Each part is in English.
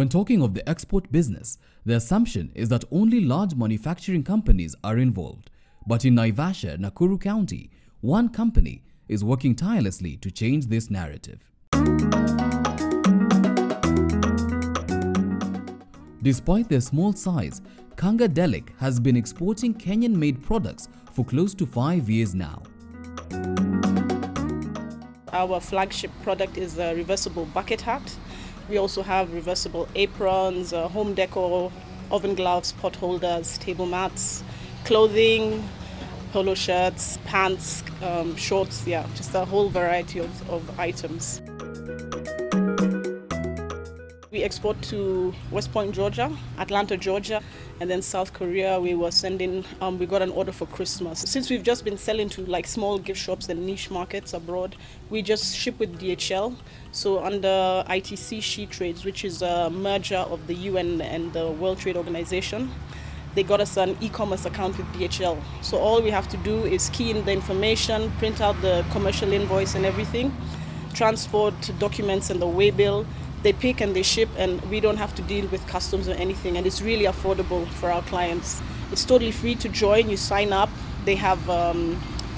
When talking of the export business, the assumption is that only large manufacturing companies are involved. But in Naivasha, Nakuru County, one company is working tirelessly to change this narrative. Despite their small size, Khangas has been exporting Kenyan-made products for close to 5 years now. Our flagship product is a reversible bucket hat. We also have reversible aprons, home decor, oven gloves, pot holders, table mats, clothing, polo shirts, pants, shorts, just a whole variety of items. We export to West Point, Georgia, Atlanta, Georgia, and then South Korea. We were sending, we got an order for Christmas. Since we've just been selling to like small gift shops and niche markets abroad, we just ship with DHL. So under ITC She Trades, which is a merger of the UN and the World Trade Organization, they got us an e-commerce account with DHL. So all we have to do is key in the information, print out the commercial invoice and everything, transport documents and the way bill. They pick and they ship, and we don't have to deal with customs or anything, and it's really affordable for our clients. It's totally free to join. You sign up. They have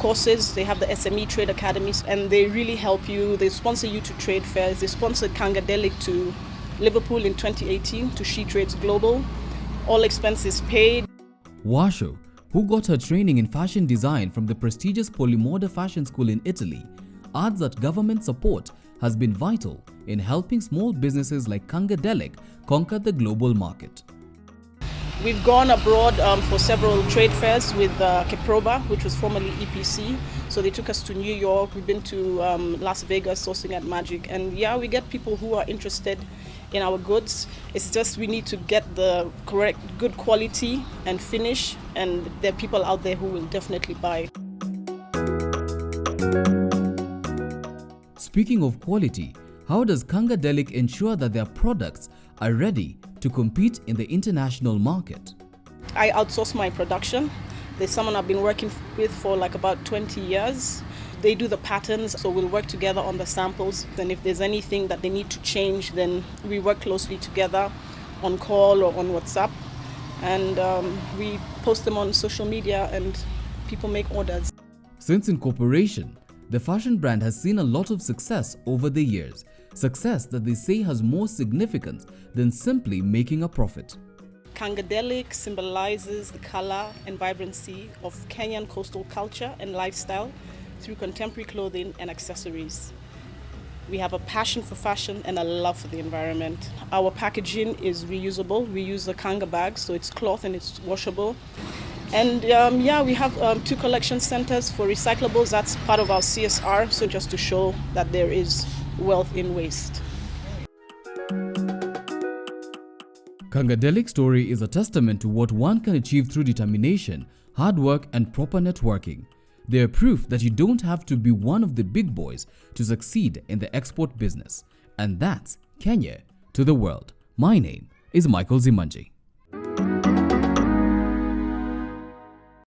courses. They have the SME Trade Academies, and they really help you. They sponsor you to trade fairs. They sponsored Khangas to Liverpool in 2018 to She Trades Global. All expenses paid. Washo, who got her training in fashion design from the prestigious Polimoda Fashion School in Italy, adds that government support has been vital in helping small businesses like Khangas conquer the global market. We've gone abroad for several trade fairs with Keproba, which was formerly EPC. So they took us to New York. We've been to Las Vegas, sourcing at Magic. And yeah, we get people who are interested in our goods. It's just we need to get the correct, good quality and finish. And there are people out there who will definitely buy. Speaking of quality, how does Khangas ensure that their products are ready to compete in the international market? I outsource my production. There's someone I've been working with for like about 20 years. They do the patterns, so we'll work together on the samples. Then if there's anything that they need to change, then we work closely together on call or on WhatsApp. And we post them on social media and people make orders. Since incorporation, the fashion brand has seen a lot of success over the years. Success that they say has more significance than simply making a profit. Khangas symbolizes the color and vibrancy of Kenyan coastal culture and lifestyle through contemporary clothing and accessories. We have a passion for fashion and a love for the environment. Our packaging is reusable. We use a Khangas bag, so it's cloth and it's washable. And we have 2 collection centers for recyclables. That's part of our CSR, so just to show that there is wealth in waste. Khangas' story is a testament to what one can achieve through determination, hard work and proper networking. They are proof that you don't have to be one of the big boys to succeed in the export business. And that's Kenya to the world. My name is Michael Zimanji.